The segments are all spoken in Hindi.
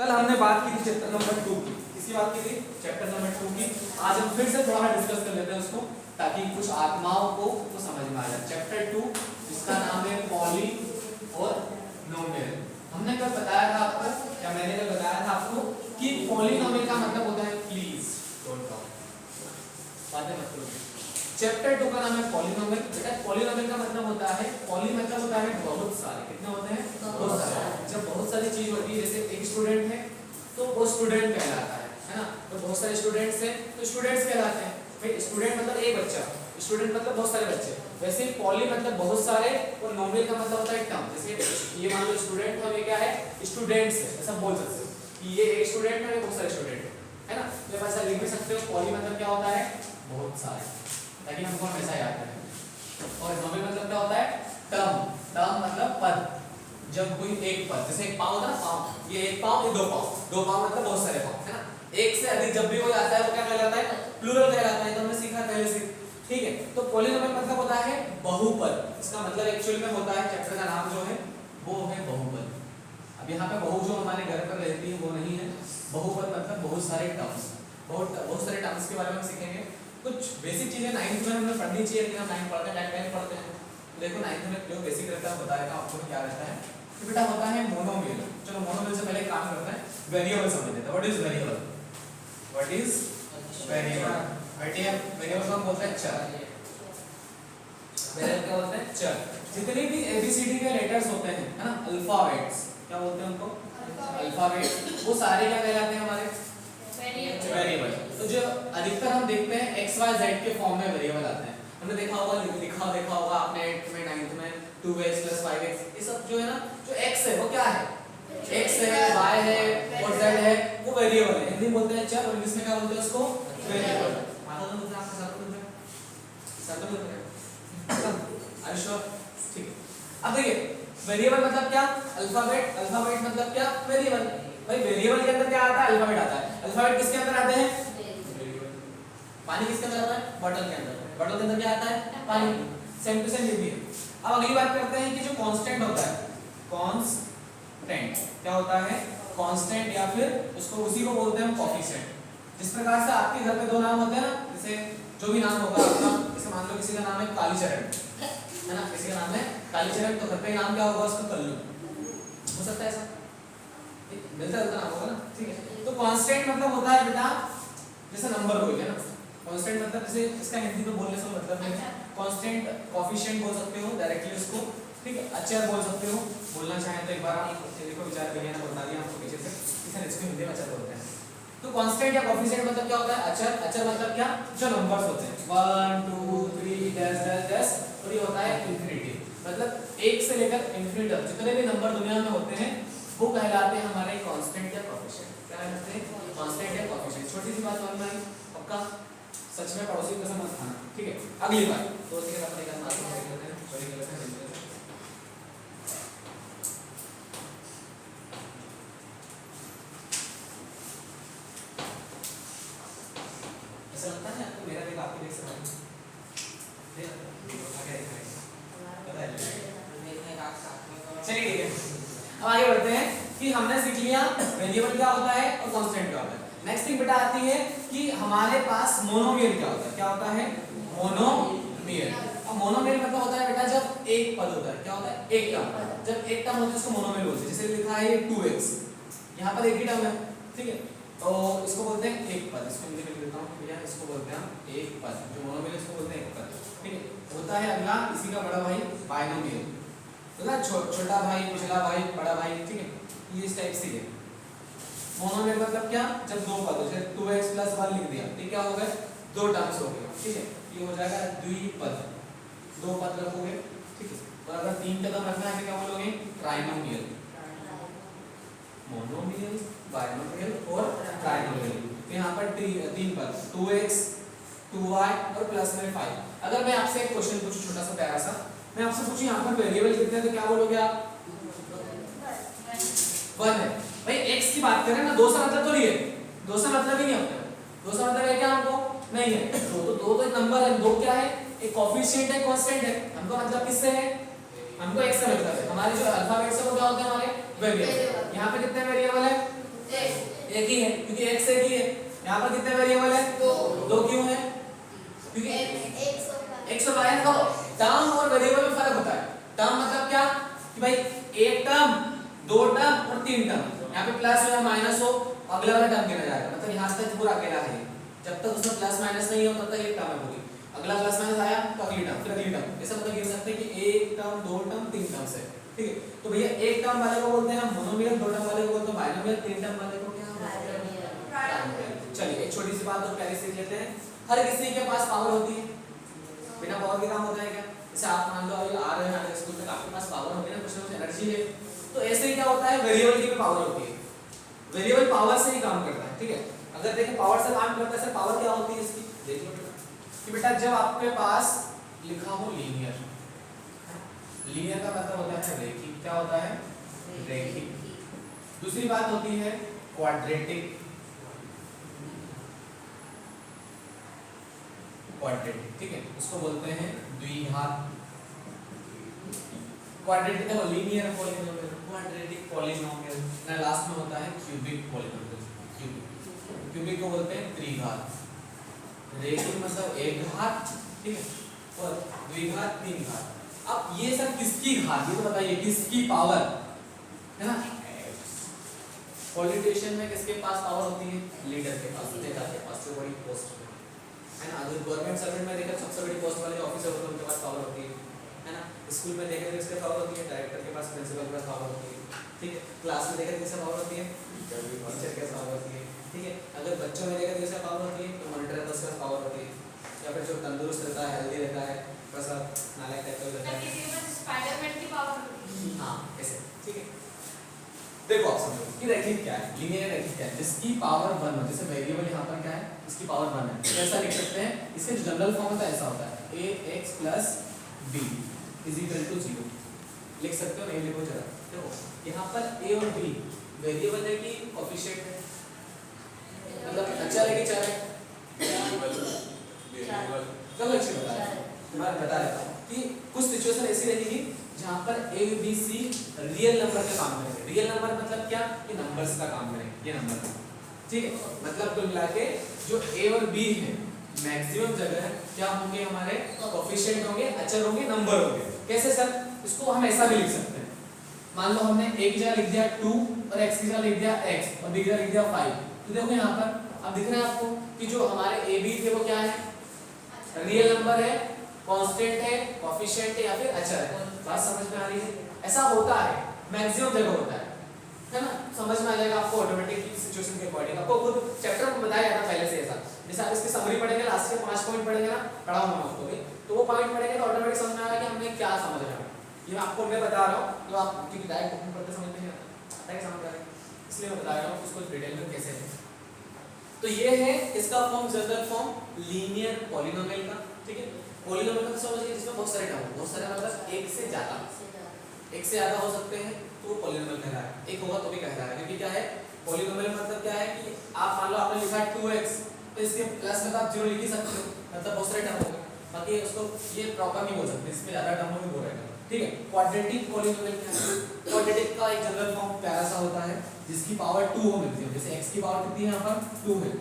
कल हमने बात की थी चैप्टर नंबर 2 की। किसकी बात की थी? चैप्टर नंबर 2 की। आज हम फिर से थोड़ा डिस्कस कर लेते हैं उसको, ताकि कुछ आत्माओं को समझ में आ जाए। चैप्टर 2 जिसका नाम है पॉली और नोमियल। हमने कल बताया था आपको, या मैंने कल बताया था आपको कि पॉलिनोमियल का मतलब होता है, प्लीज डोंट टॉक, बातें मत करो। चैप्टर 2 का नाम है पॉलिनोमियल। बेटा पॉलिनोमियल का मतलब होता है, पॉली मतलब होता है बहुत सारे। कितने होते हैं? बहुत सारे। जब बहुत सारी चीज होती है, जैसे एक स्टूडेंट है तो वो स्टूडेंट कहलाता है ना। तो बहुत सारे स्टूडेंट्स हैं तो स्टूडेंट्स कहलाते हैं। भाई स्टूडेंट मतलब एक बच्चा, स्टूडेंट मतलब बहुत सारे बच्चे। वैसे ही पॉली मतलब बहुत सारे, और नोमियल का मतलब होता है टर्म। जैसे ये मान लो स्टूडेंट और ये क्या है? स्टूडेंट्स है। ऐसा बोल सकते हो कि ये एक स्टूडेंट है, बहुत सारे स्टूडेंट है ना। तो ऐसा लिख भी सकते हो। पॉली मतलब क्या होता है? बहुत सारे, ताकि हमको हमेशा याद रहे। और नोमियल मतलब क्या होता है? टर्म। टर्म मतलब पद। जब कोई एक पद, जैसे एक पाँव होता है ना, पाँव, ये एक पाँव, ये दो पाँव। दो पाँव मतलब बहुत सारे पाँव, है ना। एक से अधिक जब भी हो जाता है वो क्या कहलाता है? प्लूरल कहलाता है। तो हमने सीखा पहले से, ठीक है। तो पॉलिनोमियल मतलब होता है बहुपद। इसका मतलब एक्चुअल में होता है, चैप्टर का नाम जो है वो है बहुपद। अब यहाँ पे बहु जो हमारे घर पर रहती है वो नहीं है। बहुपद मतलब बहुत सारे टर्म्स, बहुत सारे टर्म्स के बारे में सीखेंगे। कुछ बेसिक चीजें 9th में हमें पढ़नी चाहिए, लेकिन हम 9 पढ़ते हैं, 10 पढ़ते हैं। देखो 9th में जो बेसिक रहता है बताएगा आपको क्या रहता है। तो बेटा होता है मोनोमियल। चलो मोनोमियल से पहले काम करते हैं, वेरिएबल समझ लेते हैं। What is variable? What is variable? Variable को हम बोलते हैं चर। वेरिएबल क्या बोलते हैं? चर। जितने भी एबीसीडी के लेटर्स होते हैं, है ना, अल्फाबेट्स, क्या बोलते हैं उनको? अल्फाबेट। वो सारे क्या कहलाते हैं हमारे? वेरिएबल। तो जो अधिकतर हम देखते हैं एक्स वाई जेड के फॉर्म में वेरिएबल आते हैं। हमने देखा होगा, देखा होगा आपने 8th में 9th में 2x + 5x, ये सब जो है ना, जो x है वो क्या है? x है, y है और z है, वो वेरिएबल है। हिंदी में बोलते हैं चर, और इंग्लिश में क्या बोलते हैं उसको? वेरिएबल। माता तो बोलते हैं, आपके साथ बोलते हैं, साथ बोलते हैं। Are you sure? ठीक है। अब देखिए वेरिएबल मतलब क्या? अल्फाबेट। अल्फाबेट मतलब क्या? वेरिएबल। भाई वेरिएबल के अंदर क्या आता है? अल्फाबेट आता है। अल्फाबेट किसके अंदर आते हैं? पानी किसके अंदर आता है? बॉटल के अंदर। बॉटल के अंदर क्या आता है? पानी। सेम टू सेम ये भी है। अब अगली बात करते हैं कि जो कांस्टेंट होता है, कांस्टेंट क्या होता है? कांस्टेंट, या फिर उसको उसी को बोलते हैं हम कोएफिशिएंट। जिस प्रकार से आपके घर पे दो नाम होते हैं ना, जैसे जो भी नाम होगा आपका, जैसे मान लो किसी का नाम है कालीचरण, है ना, किसी का नाम है कालीचरण, तो घर पे नाम क्या होगा उसका? कल्लू। हो सकता है ऐसा, मिलता जुलता नाम होगा ना, ठीक है। तो कांस्टेंट मतलब होता है बेटा जैसे नंबर कोई है ना। कांस्टेंट मतलब जैसे इसका हिंदी में बोलने से मतलब है कांस्टेंट, कोएफिशिएंट बोल सकते हो डायरेक्टली उसको, ठीक है। अचर बोल सकते हो, बोलना चाहें तो एक बार आप देखो, विचार करिए ना, बता दिया आपको पीछे से, इसे इसको हिंदी में अचर बोलते हैं। तो कांस्टेंट या कोएफिशिएंट मतलब क्या होता है? अचर। अचर मतलब क्या? जो नंबर्स होते हैं 1 2 3 डैश डैश डैश, और ये होता है इंफिनिटी। मतलब 1 से लेकर इंफिनिटी तक जितने भी नंबर दुनिया में होते हैं वो कहलाते हैं हमारे कांस्टेंट या कोएफिशिएंट। क्या कहते हैं? कांस्टेंट या कोएफिशिएंट। छोटी सी बात समझ में आई? पक्का? सच में पड़ोसी को समझ खाना, ठीक है। अगली बात तो ठीक है, अपने का मार्क कर लेते हैं, सॉरी कर लेते हैं। ऐसा लगता है आपको मेरा देख आपके देख समझ आगे चलिए ठीक है। अब आगे बढ़ते हैं कि हमने सीख लिया वेरिएबल क्या होता है और कांस्टेंट क्या होता है। नेक्स्ट थिंग बेटा आती है कि हमारे पास मोनोमियल क्या होता है? क्या होता है? मोनोमियल। अब मोनोमियल मतलब होता है बेटा जब एक पद होता है। क्या होता है? एक टर्म। जब एक टर्म होता है उसको मोनोमियल बोलते हैं। जैसे लिखा है 2x, यहाँ पर एक ही टर्म है, ठीक है, तो इसको बोलते हैं एक पद। इसको हिंदी में लिख देता हूँ भैया, इसको बोलते हैं हम एक पद। जो मोनोमियल इसको बोलते हैं एक पद, ठीक है। होता है अगला इसी का बड़ा भाई बाइनोमियल, तो ना छोटा भाई, पिछला भाई, बड़ा भाई, ठीक है, ये इस टाइप से है। मोनोमियल मतलब क्या? जब दो पद हो, जैसे 2x + 1 लिख दिया, ये क्या हो गए? दो टर्म्स हो गए, ठीक है। ये हो जाएगा द्विपद, दो पद रखोगे, ठीक है। और अगर तीन कदम रखना है तो क्या बोलोगे? ट्राइनोमियल। मोनोमियल, बाइनोमियल और ट्राइनोमियल। तो यहाँ पर तीन पद 2x 2y और प्लस में 5। अगर मैं आपसे एक क्वेश्चन पूछूं छोटा सा प्यारा सा, मैं आपसे पूछूं यहाँ पर वेरिएबल कितने हैं, तो क्या बोलोगे आप? 1 है। भाई x की बात करें ना, दो से मतलब तो नहीं है, दो से मतलब ही नहीं होता है। दो से मतलब है क्या हमको? नहीं है। दो तो एक नंबर है, दो क्या है? एक कोएफिशिएंट है, कांस्टेंट है। हमको मतलब किससे है? हमको x से मतलब है। हमारे जो अल्फाबेट्स है वो क्या होते हैं हमारे? वेरिएबल। यहाँ पे कितने वेरिएबल है? एक ही है क्योंकि x एक ही है। यहाँ पर कितने वेरिएबल है? दो क्यों है? क्योंकि x और y का टर्म और वेरिएबल में फर्क होता है। टर्म मतलब क्या कि भाई एक टर्म, दो टर्म और तीन टर्म। यहाँ पे प्लस हो या माइनस हो अगला वाला टर्म गिना जाएगा, मतलब यहाँ तक पूरा अकेला है। जब तक उसमें प्लस माइनस नहीं हो तब तक एक टर्म है पूरी, अगला प्लस माइनस आया तो अगली टर्म, फिर अगली टर्म। ऐसा मतलब गिन सकते हैं कि एक टर्म, दो टर्म, तीन टर्म से। ठीक है, तो भैया एक टर्म वाले को बोलते हैं हम मोनोमियल, दो टर्म वाले को बोलते हैं बाइनोमियल, तीन टर्म वाले को क्या ट्राइनोमियल। चलिए एक छोटी सी बात और पहले सीख लेते हैं। हर किसी के पास पावर होती है, बिना पावर के काम होता है क्या? जैसे आप मान लो अभी आ रहे हैं हमारे स्कूल में, आपके पास पावर होती है ना, कुछ ना कुछ एनर्जी है। तो ऐसे ही क्या होता है, वेरिएबल की भी पावर होती है। वेरिएबल पावर से ही काम करता है। ठीक है, अगर देखें पावर से काम करता है, सर पावर क्या होती है इसकी? देख लो कि बेटा जब आपके पास लिखा हो लीनियर, लीनियर का मतलब होता है रैखिक। क्या होता है? रैखिक। दूसरी बात होती है क्वाड्रेटिक। क्वाड्रेटिक, ठीक है, उसको बोलते हैं द्विघात। क्वाड्रेटिक देखो लीनियर पॉलीनोमियल, क्वाड्रेटिक पॉलीनोमियल, ना लास्ट में होता है क्यूबिक पॉलीनोमियल। क्यूबिक को बोलते हैं त्रिघात। रैखिक मतलब एक घात, ठीक है, और द्विघात तीन घात। अब ये सब किसकी घात, ये तो बताइए किसकी पावर है ना? पॉलिटिशियन में किसके पास पावर होती है? लीडर के पास, नेता के पास, जो बड़ी पोस्ट है ना। अगर गवर्नमेंट सर्वेंट में देखा सबसे बड़ी पोस्ट वाले ऑफिसर होते हैं उनके पास पावर होती है ना। स्कूल में देखें तो किसके पावर होती है? डायरेक्टर के पास, प्रिंसिपल के पास पावर होती है। ठीक है, क्लास में देखें तो किसके पावर होती है? टीचर के पास पावर होती है। ठीक है, अगर बच्चों में देखें तो किसके पावर होती है? तो मॉनिटर है उसके पास पावर होती है, या फिर जो तंदुरुस्त रहता है, हेल्दी रहता है, थोड़ा सा नालायक टाइप का रहता है, किसी के पास स्पाइडरमैन की पावर होती है। हाँ ऐसे। ठीक है, देखो आप समझो कि रैखिक क्या है, लीनियर रैखिक क्या है? जिसकी पावर 1 हो, जैसे वेरिएबल यहाँ पर क्या है, इसकी पावर 1 है, तो ऐसा लिख सकते हैं। इसका जो जनरल फॉर्म होता है ऐसा होता है ax + b = 0 लिख सकते हो। नहीं लिखो जरा, देखो यहाँ पर a और b वेरिएबल है कि कोएफिशिएंट है, मतलब अच्छा है कि चर है? चलो अच्छी बता रहा हूँ, मैं बता देता हूँ कि कुछ सिचुएशन ऐसी रहेगी जहाँ पर a b c real number का काम करेंगे। रियल नंबर मतलब क्या कि नंबर्स का काम करेंगे, ये नंबर। ठीक है, मतलब कुल मिला के जो a और b है मैक्सिमम जगह क्या होंगे? हमारे कोएफिशिएंट होंगे, अचर होंगे, नंबर होंगे। कैसे सर? इसको हम ऐसा भी लिख सकते हैं, मान लो हमने a की जगह लिख दिया 2 और x की जगह लिख दिया x और b की जगह लिख दिया 5। तो देखो यहाँ पर अब दिख रहा है आपको कि जो हमारे a b थे वो क्या है? रियल नंबर है, कांस्टेंट है, कोएफिशिएंट है या फिर अचर है। बात समझ में आ रही है? ऐसा होता है, मैक्सिमम जगह होता है ना। समझ में आ जाएगा आपको ऑटोमेटिकली सिचुएशन के अकॉर्डिंग। आपको खुद चैप्टर में बताया जाता पहले से ऐसा। जैसे आप इसकी समरी पढ़ेंगे, लास्ट के 5 पॉइंट पढ़ेंगे ना, पढ़ा हूं मैं आपको भी, तो वो पॉइंट पढ़ेंगे तो ऑटोमेटिक समझ में आएगा कि हमने क्या समझ रहा है। ये आपको मैं बता रहा हूं, तो आप क्योंकि डायरेक्ट बुक में पढ़ते समझ नहीं आता है, समझ आ रहा है, इसलिए मैं बता रहा हूं उसको डिटेल में कैसे है। तो ये है इसका form, general form linear polynomial का। ठीक है, पॉलीनोमियल का समझिए जिसमें बहुत सारे टर्म, बहुत सारे मतलब एक से ज्यादा हो सकते हैं तो वो पॉलीनोमियल कहलाता है। एक होगा तो भी कहलाता है, क्योंकि क्या है पॉलीनोमियल मतलब क्या है कि आप मान लो आपने लिखा है 2x, तो इसके प्लस में तो आप 0 लिख ही सकते हो, मतलब बहुत सारे टर्म होंगे। बाकी उसको ये प्रॉपर नहीं बोल सकते, इसमें ज्यादा टर्म में बोल रहेगा। ठीक है, क्वाड्रेटिक पॉलीनोमियल क्या है? क्वाड्रेटिक का एक जनरल फॉर्म प्यारा सा होता है जिसकी पावर 2 हो मिलती है। जैसे x की पावर कितनी है? यहाँ पर 2 है,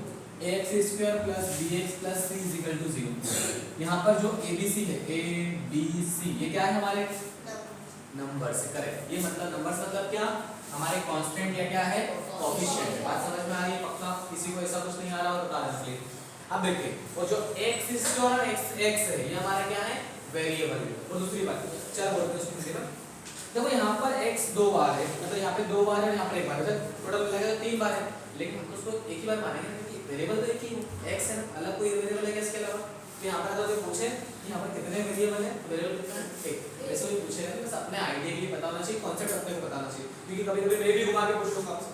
ax² + bx + c = 0। यहाँ पर जो abc है, a b c, ये क्या है? हमारे नंबर से करेक्ट। ये मतलब नंबर्स मतलब क्या? हमारे कांस्टेंट या क्या है? कोएफिशिएंट। बात समझ में आ रही है? पक्का किसी को ऐसा कुछ नहीं आ रहा हो तो बता देना प्लीज। अब देखिए वो जो x² और x है ये हमारा क्या है? वेरिएबल है। और दूसरी बात चल बोलते हैं उसको में, देखो यहाँ पर x 2 बार है, मतलब यहाँ पे 2 बार है, यहाँ पर 1 बार है, टोटल मिलाकर 3 बार है, लेकिन हम उसको एक ही बार मानेंगे क्योंकि वेरिएबल तो एक ही है, x है ना, अलग कोई वेरिएबल है क्या इसके अलावा? तो यहाँ पर अगर पूछे कि यहाँ पर कितने वेरिएबल है, वेरिएबल कितना है? एक। ऐसे ही पूछेगा तो बस अपने आइडिया के लिए पता होना चाहिए, कॉन्सेप्ट अपने को बताना चाहिए, क्योंकि कभी-कभी मैं भी घुमा के पूछ लूंगा आपसे,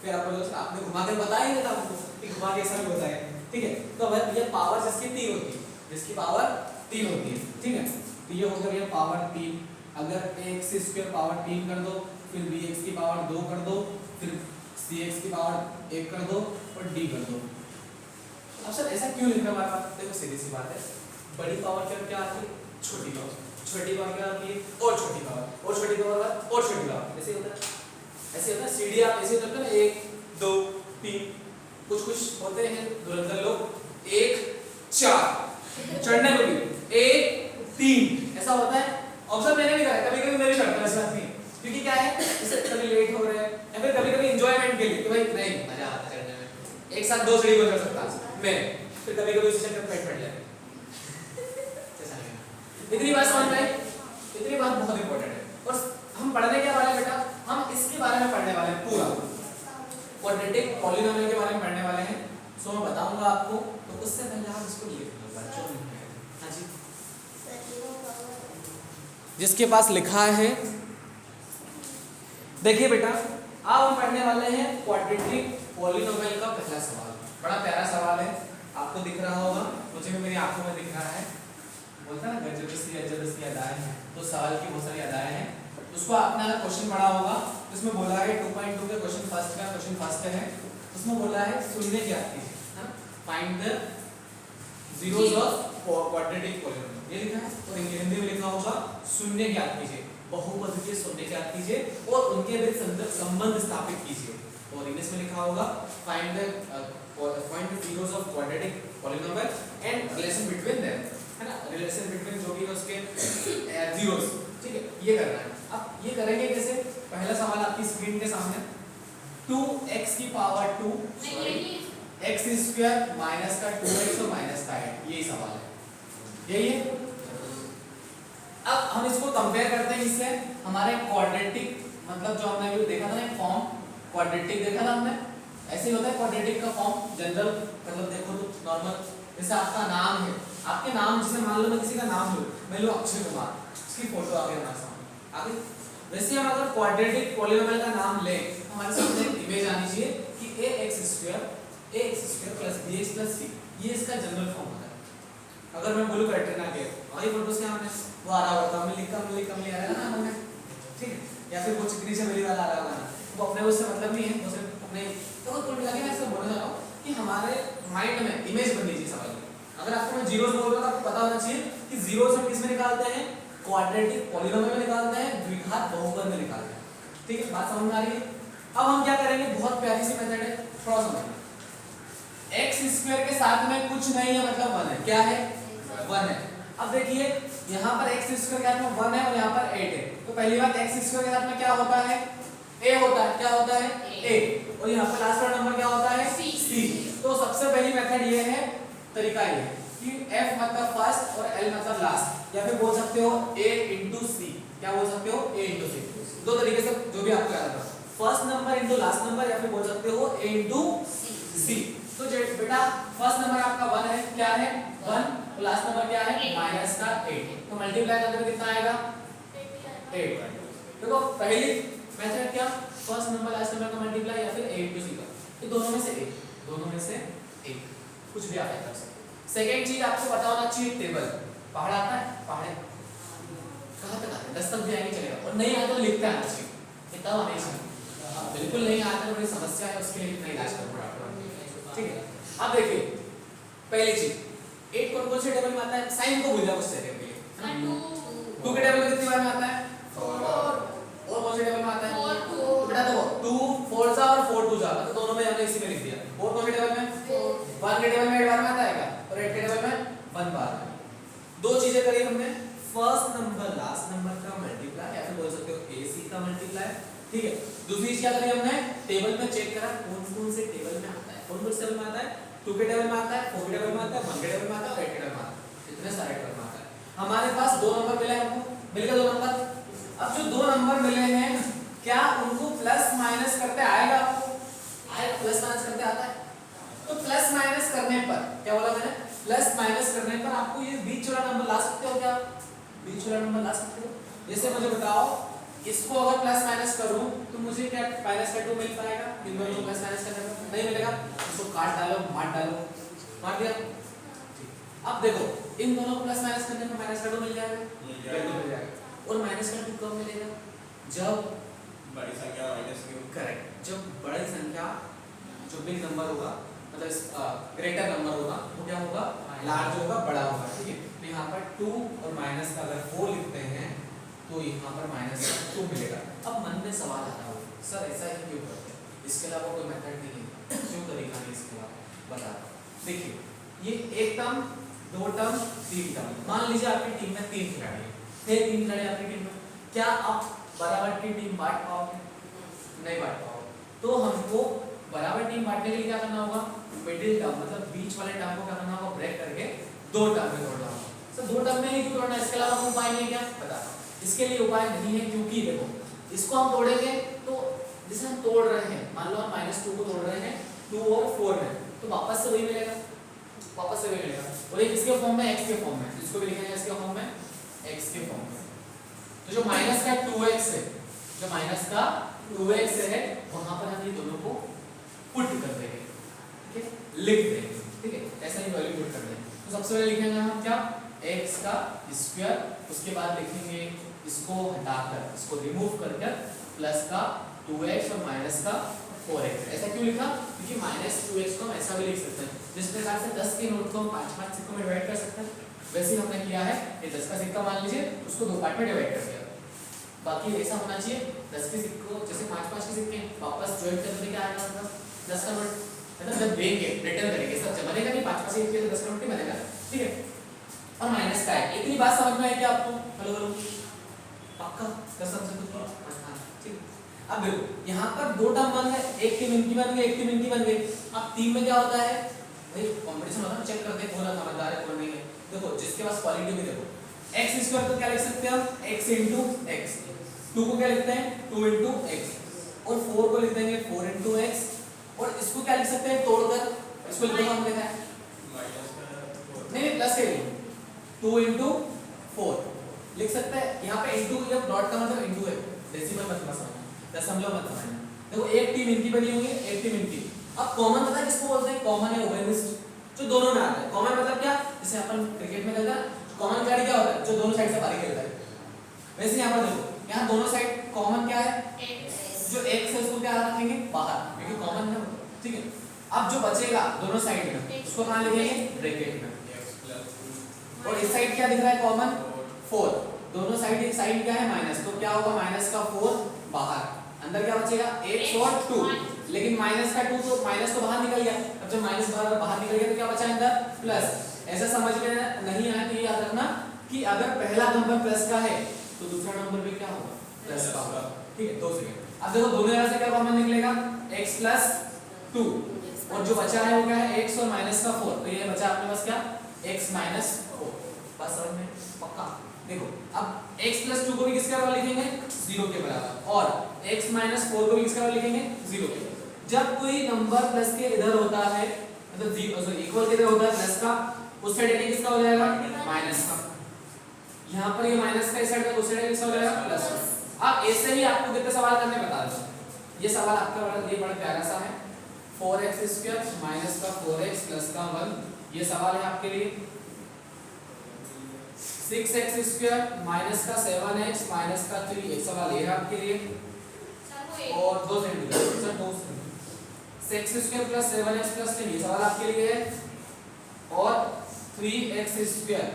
फिर आपको लोग आपने घुमा के बताया ही नहीं था आपको कि घुमा के ऐसा भी होता है। ठीक है, तो अब ये पावर जिसकी 3 होती है, जिसकी पावर 3 होती है, ठीक है, तो ये हो गया ये पावर 3। अगर ax² पावर 3 कर दो, फिर bx की पावर 2 कर दो, फिर cx की पावर 1 कर दो और d कर दो। अब सर ऐसा क्यों लिख रहे हैं हमारे पास? देखो सीधी सी बात है, बड़ी पावर क्या आती है? छोटी पावर। छोटी पावर क्या आती है? और छोटी पावर। और छोटी पावर और छोटी पावर। ऐसे होता है, ऐसे होता है। सीढ़ी आप ऐसे करते हो ना, 1 2 3 होते हैं धुरंधर लोग 1 4 चढ़ने में भी 1 3 ऐसा होता है। ऑब्जर्व मैंने भी करा, कभी-कभी मैं भी करता हूं, ऐसा नहीं, क्योंकि क्या है जैसे कभी लेट हो रहे हैं या फिर कभी-कभी एंजॉयमेंट के लिए कि भाई नहीं मजा आता है चढ़ने में, एक साथ 2 सीढ़ी पर चढ़ सकता मैं, फिर कभी-कभी उसी चक्कर में पेट फट जाए ऐसा नहीं। इतनी बात समझ में आई? इतनी बात बहुत इंपॉर्टेंट है। और हम पढ़ने क्या वाले बेटा, हम इसके बारे में पढ़ने वाले हैं पूरा क्वाड्रेटिक पॉलिनोमियल के बारे में पढ़ने वाले हैं। सो मैं बताऊंगा आपको, तो उससे पहले आप इसको लिख लो बच्चों। हां जी, जिसके पास लिखा है, देखिए बेटा अब हम पढ़ने वाले हैं क्वाड्रेटिक पॉलिनोमियल का पहला सवाल। बड़ा प्यारा सवाल है, आपको दिख रहा होगा, मुझे भी मेरी आंखों में दिख रहा है। बोलता ना गजबसी अजबसी अदाएं हैं, तो सवाल की बहुत सारी अदाएं हैं। उसको आपने अगर क्वेश्चन पढ़ा होगा, इसमें बोला है 2.2 के क्वेश्चन फर्स्ट है, उसमें बोला है शून्य ज्ञात कीजिए, find the zeros of quadratic polynomial, ये लिखा है। और हिंदी में लिखा होगा शून्य ज्ञात कीजिए, बहुपद के शून्य ज्ञात कीजिए और उनके बीच संबंध स्थापित कीजिए। और इंग्लिश में लिखा होगा find the zeros of quadratic polynomial and relation between them, है ना, रिलेशन बिटवीन जो भी है उसके जीरोस, ठीक है, ये करना है। अब ये करेंगे कैसे? पहला सवाल आपकी स्क्रीन के सामने, 2x की पावर 2 x स्क्वायर माइनस का 2x और माइनस का 8, यही सवाल है, यही है। अब हम इसको कंपेयर करते हैं इससे हमारे क्वाड्रेटिक, मतलब जो हमने अभी देखा था ना फॉर्म, क्वाड्रेटिक देखा था हमने, ऐसे ही होता है क्वाड्रेटिक का फॉर्म जनरल, मतलब देखो तो नॉर्मल, जैसे आपका नाम है, आपके नाम जैसे मान लो मैं किसी का नाम लूं, मैं लूं अक्षय कुमार, उसकी फोटो आ गई हमारे सामने आगे। वैसे हम अगर क्वाड्रेटिक पॉलिनोमियल का नाम लें, हमारे सामने एक इमेज आनी चाहिए कि ax square plus bx plus c, ये इसका जनरल फॉर्म होता है। अगर मैं बोलूं कैटरीना कैफ, वही फोटो से हमने वो आ रहा होता, मैं लिखा आ रहा है ना हमने, ठीक है, या फिर वो चिकनी से मिली वाला आ रहा होगा ना, वो अपने उससे मतलब नहीं है, वो सिर्फ अपने, तो कुल मिला के मैं ऐसा बोलना चाह रहा हूं कि हमारे माइंड में इमेज बन लीजिए सवाल की। अगर आपको मैं जीरोस बोल रहा हूं तो आपको पता होना चाहिए कि जीरोस हम किस में निकालते हैं, क्वाड्रेटिक पॉलिनोमियल में निकालते हैं, द्विघात बहुपद में निकालते हैं, ठीक है, बात समझ में आ रही है? अब हम क्या करेंगे, बहुत प्यारी सी मेथड है, थोड़ा समझिए। x स्क्वायर के साथ में कुछ नहीं है, मतलब 1 है, क्या है 1 है। अब देखिए यहाँ पर x स्क्वायर के साथ में 1 है और यहाँ पर 8 है, तो पहली बात x स्क्वायर के साथ में क्या होता है, a होता है, क्या होता है a, और यहाँ पर लास्ट वाला नंबर क्या होता है c। तो सबसे पहली मेथड ये है, तरीका ये कि f मतलब फर्स्ट और l मतलब लास्ट, या फिर बोल सकते हो a into c, क्या बोल सकते हो a into c, दो तरीके से जो भी आपको याद है, first number into last number, या फिर बोल सकते हो a into c। तो बेटा फर्स्ट नंबर आपका 1 है, क्या है 1, और लास्ट नंबर क्या है माइनस का 8, तो मल्टीप्लाई करने पे कितना आएगा 8। देखो पहली मेथड क्या, फर्स्ट नंबर लास्ट नंबर का मल्टीप्लाई या फिर a into c का, ये दोनों में से एक, कुछ भी आप कर सकते हो। सेकंड चीज आपको पता होना चाहिए टेबल, पहाड़ आता है, पहाड़ कहां तक आता है, 10 तक भी आएंगे चलेगा, और नहीं आया तो लिखते आना चाहिए, किताब आनी चाहिए, बिल्कुल नहीं आता तो बड़ी समस्या है, उसके लिए कितना इलाज करना पड़ेगा, ठीक है। अब देखिए पहली चीज 8 कौन से टेबल में आता है, साइन को भूल जाओ उस सेकंड के लिए, 2 के टेबल में कितनी बार में आता है 4, और कौन से टेबल में आता है 4 2, बेटा देखो 2 4 जा और 4 2 जा, तो दोनों में हमने इसी में लिख दिया, और कौन से टेबल में 1 के टेबल में 8 बार में आता है और 8 के टेबल में 1 बार में। दो चीजें करी हमने, फर्स्ट नंबर लास्ट नंबर का मल्टीप्लाई, या फिर बोल सकते हो ac का मल्टीप्लाई, ठीक है। दूसरी चीज क्या करी हमने, टेबल में चेक करा कौन से टेबल में आता है, कौन से टेबल में आता है, 2 के टेबल में आता है, 4 के टेबल में आता है, 1 के टेबल में आता है, 8 के टेबल में आता है, इतने सारे टेबल में आता है। हमारे पास दो नंबर मिले, हमको मिल गए 2 नंबर। अब जो 2 नंबर मिले हैं, क्या उनको प्लस माइनस करते आएगा, आपको आएगा, प्लस माइनस करते आता है, तो प्लस माइनस करने पर क्या बोला मैंने, प्लस माइनस करने पर आपको ये बीच वाला नंबर ला सकते हो, क्या बीच वाला नंबर ला सकते हो। जैसे मुझे बताओ, इसको अगर प्लस माइनस करूं तो मुझे क्या माइनस का 2 मिल पाएगा, इन दोनों को प्लस माइनस करने पर नहीं मिलेगा, इसको काट डालो, मार डालो, मार दिया। अब देखो इन दोनों को प्लस माइनस करने पर माइनस का 2 मिल जाएगा, मिल जाएगा, और माइनस का 2 कब मिलेगा, जब बड़ी संख्या माइनस की, करेक्ट, जब बड़ी संख्या जो बिग नंबर होगा, मतलब ग्रेटर नंबर होगा, वो क्या होगा लार्ज होगा, बड़ा होगा, ठीक है। तो यहाँ पर 2 और माइनस का अगर 4 लिखते हैं तो यहाँ पर माइनस का 2 मिलेगा। अब मन में सवाल आता है, सर ऐसा ही क्यों करते हैं, इसके अलावा कोई मेथड नहीं है, क्यों तरीका नहीं इसके अलावा, ये एक टर्म, दो टर्म, तीन टर्म। मान लीजिए आपकी टीम में 3 खिलाड़ी थे, 3 खिलाड़ी आपकी टीम में, क्या आप बराबर की टीम बांट पाओगे? नहीं बांट पाओगे। तो हमको बराबर टीम बांटने के लिए क्या करना होगा? मिडिल टर्म मतलब बीच वाले टर्म को क्या करना होगा? ब्रेक करके 2 टर्म में तोड़ना होगा। सर 2 टर्म में ही क्यों तोड़ना है? इसके अलावा कोई उपाय नहीं है क्या? बता। इसके लिए उपाय नहीं है, क्योंकि देखो इसको हम तोड़ेंगे तो जिसे हम तोड़ रहे हैं, मान लो हम -2 को तोड़ रहे हैं 2 और 4 में, तो वापस से वही मिलेगा, वापस से वही मिलेगा। और ये किसके फॉर्म में? x के फॉर्म में। इसको भी लिखेंगे इसके फॉर्म में, x के फॉर्म में। तो जो माइनस का 2x है, जो माइनस का 2x है, वहां पर हम ये दोनों को पुट कर देंगे, ठीक है, लिख देंगे, ठीक है, ऐसा ही वैल्यू पुट कर देंगे। तो सबसे पहले लिखेंगे हम क्या? x का स्क्वायर, उसके बाद लिखेंगे इसको हटाकर, इसको रिमूव करके प्लस का 2x और माइनस का 4x। ऐसा क्यों लिखा? क्योंकि -2x को हम ऐसा भी लिख सकते हैं, जिस प्रकार से 10 के नोट को हम 5-5 सिक्कों में डिवाइड कर सकते हैं, वैसे ही हमने किया है। ये 10 का सिक्का मान लीजिए, उसको 2 पार्ट में डिवाइड कर दिया। बाकी ऐसा होना चाहिए 10 के सिक्कों जैसे 5-5 के सिक्के वापस ज्वाइन करने क्या आएगा? मतलब 10 का नोट, मतलब जब देंगे रिटर्न करेंगे सब जब बनेगा नहीं, 5-5 के सिक्के 10 का नोट नहीं बनेगा, ठीक है। और माइनस का है, इतनी बात समझ में आई क्या आपको? हेलो हेलो, पक्का? कसम से तो हां ठीक। अब देखो यहाँ पर 2 टर्म बन गए, एक टीम इनकी बन गई, एक टीम इनकी बन गई। अब टीम में क्या होता है भाई? कंपटीशन होता है, चेक करते हैं कौन समझदार है कौन नहीं है। देखो जिसके पास क्वालिटी में, देखो x स्क्वायर को क्या लिख सकते हैं हम? x into x। 2 को क्या लिखते हैं? 2 into x। और 4 को लिख देंगे 4 into x। और इसको क्या लिख सकते हैं तोड़कर? इसको लिखो, हम लिखा है नहीं प्लस के लिए 2 into 4 लिख सकते हैं। यहाँ पे इंटू, जब डॉट का मतलब इंटू है, डेसिमल मत समझना, दशमलव मत समझना। देखो एक टीम इनकी बनी होगी, एक टीम इनकी। अब कॉमन पता है किसको बोलते हैं? कॉमन या उभयनिष्ठ, जो दोनों में आता है। कॉमन मतलब क्या? जैसे अपन क्रिकेट में खेलता है, कॉमन खिलाड़ी क्या होता है? जो दोनों साइड से पारी खेलता है। वैसे यहाँ पर देखो, यहाँ दोनों साइड कॉमन क्या है? जो x है उसको क्या रखेंगे? बाहर, क्योंकि कॉमन है, ठीक है। अब जो बचेगा दोनों साइड में, उसको कहाँ लिखेंगे? ब्रैकेट में। और इस साइड क्या दिख रहा है? कॉमन 4। दोनों साइड, एक साइड क्या है? माइनस, तो क्या होगा? माइनस का 4 बाहर, अंदर क्या बचेगा? x और 2। लेकिन माइनस का 2 तो माइनस तो बाहर निकल गया। अब जब माइनस बाहर निकल गया तो क्या बचा अंदर? प्लस। ऐसा समझ में नहीं आया तो ये याद रखना कि अगर पहला नंबर प्लस का है तो दूसरा नंबर भी क्या होगा? प्लस का होगा, ठीक है। 2 सेकंड। अब देखो दोनों जगह से क्या कॉमन निकलेगा? x plus 2, और जो बचा है वो क्या है? x और माइनस का 4। तो ये बचा आपके पास क्या? x minus 4। बस समझ में? पक्का? देखो अब x plus 2 को भी किसके बराबर लिखेंगे? 0 के बराबर, और x minus 4 को भी किसके बराबर लिखेंगे? 0 के। जब कोई नंबर प्लस के इधर होता है, मतलब 0 इक्वल के इधर होता है प्लस का, उस साइड ये किसका हो जाएगा? माइनस का। यहाँ पर ये माइनस का, इस साइड का, उस साइड किसका हो जाएगा? प्लस का। अब ऐसे ही आपको कितने सवाल करने बता दूं। ये सवाल आपका ये बड़ा प्यारा सा है, 4x स्क्वायर माइनस का 4x प्लस का 1। ये सवाल है आपके लिए। 6x स्क्वायर माइनस का 7x माइनस का 3, एक सवाल ये है आपके लिए। और 2 second sir, 2 second. 6x square plus 7x plus 3, ये सवाल आपके लिए है। और 3x स्क्वायर,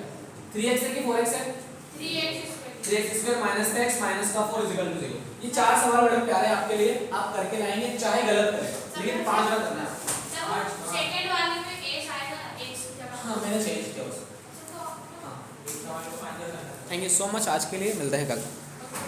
3x है कि 4x है? 3x स्क्वायर माइनस का x माइनस का 4 इक्वल टू 0। ये 4 सवाल बड़े प्यारे आपके लिए, आप करके लाएंगे, चाहे गलत करें लेकिन 5 बार करना है। सेकंड वाले में a आएगा, x जमा। हां मैंने चेंज किया उसको। हां, एक सवाल को फाइनल करना है। थैंक यू सो मच, आज के लिए मिलते हैं कल।